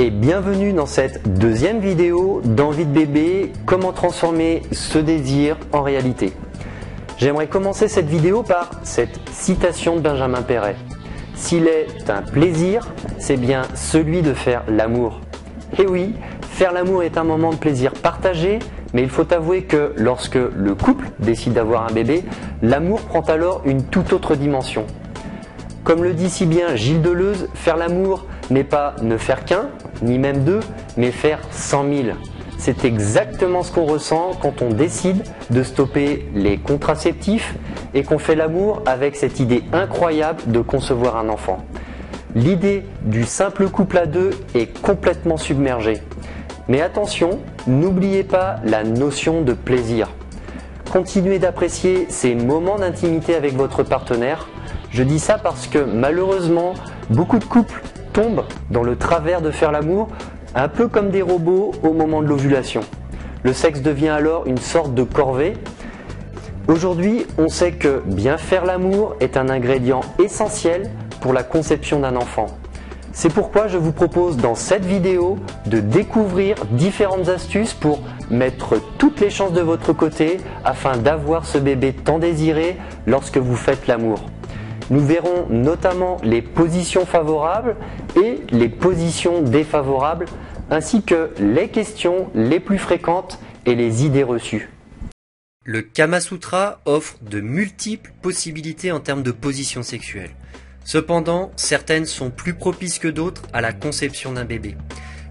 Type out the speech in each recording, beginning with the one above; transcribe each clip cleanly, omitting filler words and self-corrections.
et bienvenue dans cette deuxième vidéo d'Envie de bébé, comment transformer ce désir en réalité. J'aimerais commencer cette vidéo par cette citation de Benjamin Péret. S'il est un plaisir, c'est bien celui de faire l'amour. Et oui, faire l'amour est un moment de plaisir partagé, mais il faut avouer que lorsque le couple décide d'avoir un bébé, l'amour prend alors une toute autre dimension. Comme le dit si bien Gilles Deleuze, faire l'amour n'est pas ne faire qu'un, ni même deux, mais faire 100 000. C'est exactement ce qu'on ressent quand on décide de stopper les contraceptifs et qu'on fait l'amour avec cette idée incroyable de concevoir un enfant. L'idée du simple couple à deux est complètement submergée. Mais attention, n'oubliez pas la notion de plaisir. Continuez d'apprécier ces moments d'intimité avec votre partenaire. Je dis ça parce que malheureusement, beaucoup de couples tombent dans le travers de faire l'amour, un peu comme des robots au moment de l'ovulation. Le sexe devient alors une sorte de corvée. Aujourd'hui, on sait que bien faire l'amour est un ingrédient essentiel pour la conception d'un enfant. C'est pourquoi je vous propose dans cette vidéo de découvrir différentes astuces pour mettre toutes les chances de votre côté afin d'avoir ce bébé tant désiré lorsque vous faites l'amour. Nous verrons notamment les positions favorables et les positions défavorables, ainsi que les questions les plus fréquentes et les idées reçues. Le Kama Sutra offre de multiples possibilités en termes de position sexuelle. Cependant, certaines sont plus propices que d'autres à la conception d'un bébé.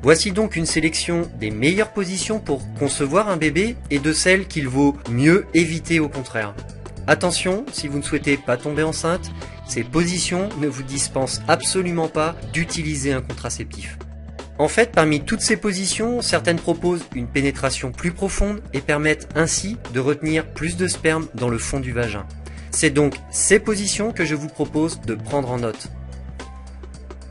Voici donc une sélection des meilleures positions pour concevoir un bébé et de celles qu'il vaut mieux éviter au contraire. Attention, si vous ne souhaitez pas tomber enceinte, ces positions ne vous dispensent absolument pas d'utiliser un contraceptif. En fait, parmi toutes ces positions, certaines proposent une pénétration plus profonde et permettent ainsi de retenir plus de sperme dans le fond du vagin. C'est donc ces positions que je vous propose de prendre en note.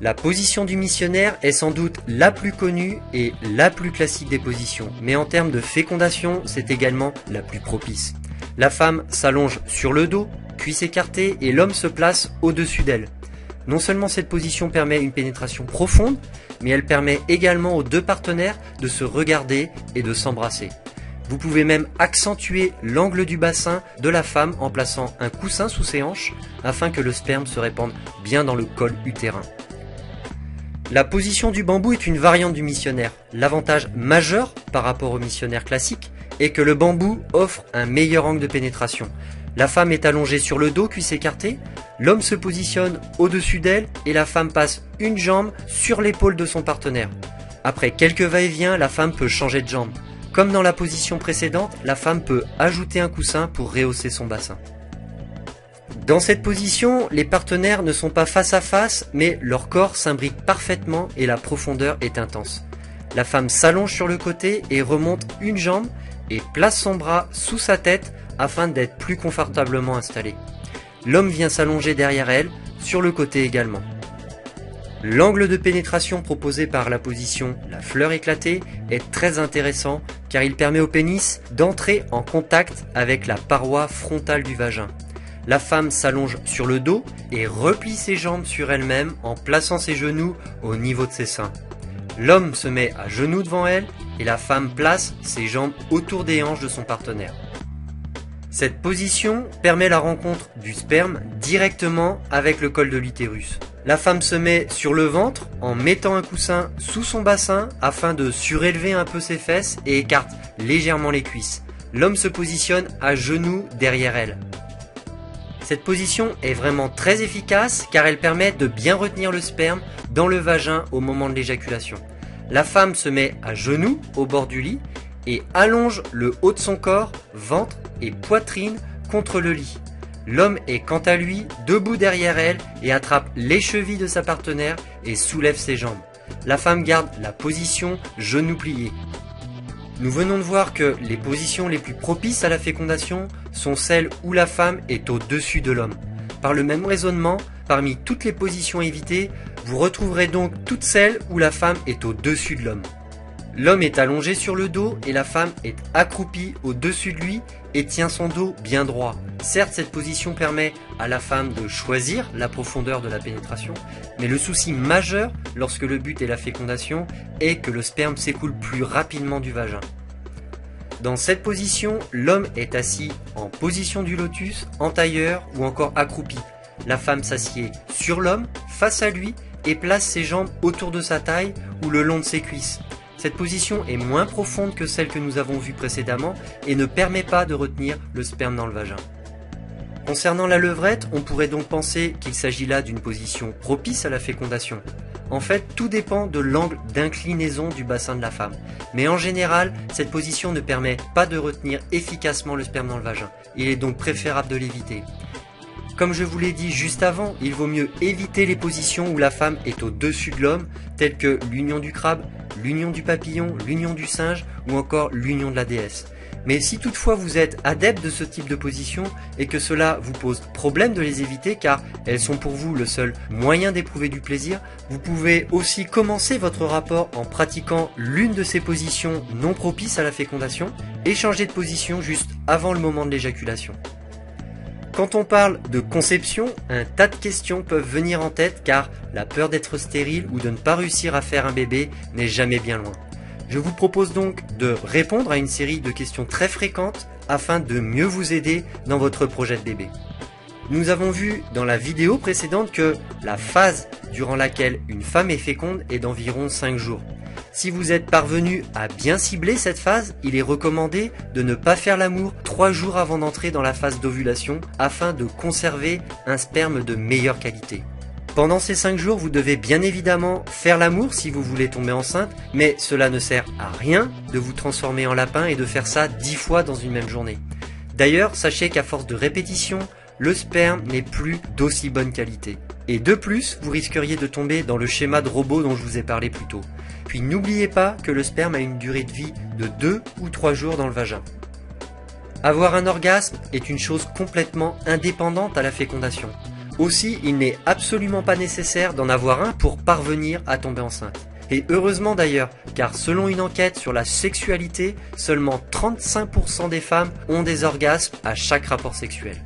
La position du missionnaire est sans doute la plus connue et la plus classique des positions, mais en termes de fécondation, c'est également la plus propice. La femme s'allonge sur le dos, cuisses écartées, et l'homme se place au-dessus d'elle. Non seulement cette position permet une pénétration profonde, mais elle permet également aux deux partenaires de se regarder et de s'embrasser. Vous pouvez même accentuer l'angle du bassin de la femme en plaçant un coussin sous ses hanches afin que le sperme se répande bien dans le col utérin. La position du bambou est une variante du missionnaire. L'avantage majeur par rapport au missionnaire classique est que le bambou offre un meilleur angle de pénétration. La femme est allongée sur le dos, cuisses écartées, l'homme se positionne au-dessus d'elle et la femme passe une jambe sur l'épaule de son partenaire. Après quelques va-et-vient, la femme peut changer de jambe. Comme dans la position précédente, la femme peut ajouter un coussin pour rehausser son bassin. Dans cette position, les partenaires ne sont pas face à face, mais leur corps s'imbrique parfaitement et la profondeur est intense. La femme s'allonge sur le côté et remonte une jambe et place son bras sous sa tête afin d'être plus confortablement installé. L'homme vient s'allonger derrière elle, sur le côté également. L'angle de pénétration proposé par la position la fleur éclatée est très intéressant car il permet au pénis d'entrer en contact avec la paroi frontale du vagin. La femme s'allonge sur le dos et replie ses jambes sur elle-même en plaçant ses genoux au niveau de ses seins. L'homme se met à genoux devant elle et la femme place ses jambes autour des hanches de son partenaire. Cette position permet la rencontre du sperme directement avec le col de l'utérus. La femme se met sur le ventre en mettant un coussin sous son bassin afin de surélever un peu ses fesses et écarte légèrement les cuisses. L'homme se positionne à genoux derrière elle. Cette position est vraiment très efficace car elle permet de bien retenir le sperme dans le vagin au moment de l'éjaculation. La femme se met à genoux au bord du lit et allonge le haut de son corps, ventre et poitrine contre le lit. L'homme est quant à lui debout derrière elle et attrape les chevilles de sa partenaire et soulève ses jambes. La femme garde la position genoux pliés. Nous venons de voir que les positions les plus propices à la fécondation sont celles où la femme est au-dessus de l'homme. Par le même raisonnement, parmi toutes les positions évitées, vous retrouverez donc toutes celles où la femme est au-dessus de l'homme. L'homme est allongé sur le dos et la femme est accroupie au-dessus de lui et tient son dos bien droit. Certes, cette position permet à la femme de choisir la profondeur de la pénétration, mais le souci majeur lorsque le but est la fécondation est que le sperme s'écoule plus rapidement du vagin. Dans cette position, l'homme est assis en position du lotus, en tailleur ou encore accroupi. La femme s'assied sur l'homme, face à lui, et place ses jambes autour de sa taille ou le long de ses cuisses. Cette position est moins profonde que celle que nous avons vue précédemment et ne permet pas de retenir le sperme dans le vagin. Concernant la levrette, on pourrait donc penser qu'il s'agit là d'une position propice à la fécondation. En fait, tout dépend de l'angle d'inclinaison du bassin de la femme. Mais en général, cette position ne permet pas de retenir efficacement le sperme dans le vagin. Il est donc préférable de l'éviter. Comme je vous l'ai dit juste avant, il vaut mieux éviter les positions où la femme est au-dessus de l'homme, telles que l'union du crabe, l'union du papillon, l'union du singe ou encore l'union de la déesse. Mais si toutefois vous êtes adepte de ce type de position et que cela vous pose problème de les éviter car elles sont pour vous le seul moyen d'éprouver du plaisir, vous pouvez aussi commencer votre rapport en pratiquant l'une de ces positions non propices à la fécondation et changer de position juste avant le moment de l'éjaculation. Quand on parle de conception, un tas de questions peuvent venir en tête car la peur d'être stérile ou de ne pas réussir à faire un bébé n'est jamais bien loin. Je vous propose donc de répondre à une série de questions très fréquentes afin de mieux vous aider dans votre projet de bébé. Nous avons vu dans la vidéo précédente que la phase durant laquelle une femme est féconde est d'environ 5 jours. Si vous êtes parvenu à bien cibler cette phase, il est recommandé de ne pas faire l'amour 3 jours avant d'entrer dans la phase d'ovulation afin de conserver un sperme de meilleure qualité. Pendant ces 5 jours, vous devez bien évidemment faire l'amour si vous voulez tomber enceinte, mais cela ne sert à rien de vous transformer en lapin et de faire ça 10 fois dans une même journée. D'ailleurs, sachez qu'à force de répétition, le sperme n'est plus d'aussi bonne qualité. Et de plus, vous risqueriez de tomber dans le schéma de robot dont je vous ai parlé plus tôt. Puis n'oubliez pas que le sperme a une durée de vie de 2 ou 3 jours dans le vagin. Avoir un orgasme est une chose complètement indépendante à la fécondation. Aussi, il n'est absolument pas nécessaire d'en avoir un pour parvenir à tomber enceinte. Et heureusement d'ailleurs, car selon une enquête sur la sexualité, seulement 35% des femmes ont des orgasmes à chaque rapport sexuel.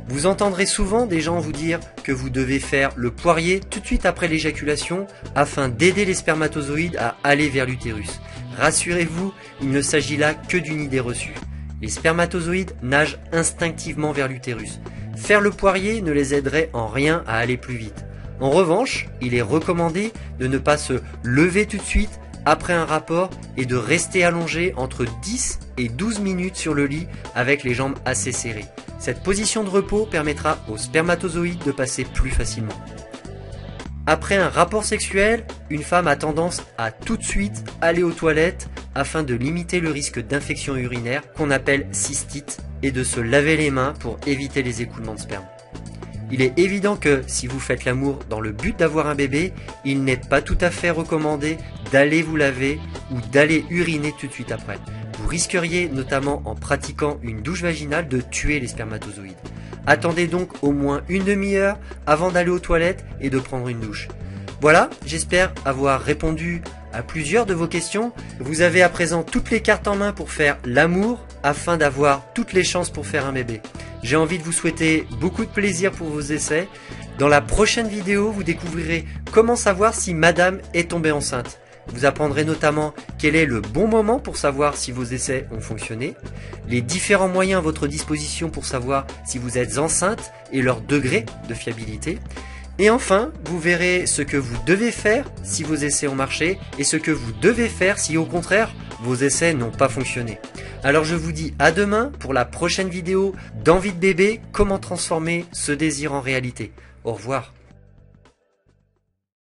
Vous entendrez souvent des gens vous dire que vous devez faire le poirier tout de suite après l'éjaculation afin d'aider les spermatozoïdes à aller vers l'utérus. Rassurez-vous, il ne s'agit là que d'une idée reçue. Les spermatozoïdes nagent instinctivement vers l'utérus. Faire le poirier ne les aiderait en rien à aller plus vite. En revanche, il est recommandé de ne pas se lever tout de suite après un rapport et de rester allongé entre 10 et 12 minutes sur le lit avec les jambes assez serrées. Cette position de repos permettra aux spermatozoïdes de passer plus facilement. Après un rapport sexuel, une femme a tendance à tout de suite aller aux toilettes afin de limiter le risque d'infection urinaire qu'on appelle cystite et de se laver les mains pour éviter les écoulements de sperme. Il est évident que si vous faites l'amour dans le but d'avoir un bébé, il n'est pas tout à fait recommandé d'aller vous laver ou d'aller uriner tout de suite après. Vous risqueriez, notamment en pratiquant une douche vaginale, de tuer les spermatozoïdes. Attendez donc au moins une demi-heure avant d'aller aux toilettes et de prendre une douche. Voilà, j'espère avoir répondu à plusieurs de vos questions. Vous avez à présent toutes les cartes en main pour faire l'amour afin d'avoir toutes les chances pour faire un bébé. J'ai envie de vous souhaiter beaucoup de plaisir pour vos essais. Dans la prochaine vidéo, vous découvrirez comment savoir si madame est tombée enceinte. Vous apprendrez notamment quel est le bon moment pour savoir si vos essais ont fonctionné, les différents moyens à votre disposition pour savoir si vous êtes enceinte et leur degré de fiabilité. Et enfin, vous verrez ce que vous devez faire si vos essais ont marché et ce que vous devez faire si au contraire vos essais n'ont pas fonctionné. Alors je vous dis à demain pour la prochaine vidéo d'Envie de bébé, comment transformer ce désir en réalité. Au revoir.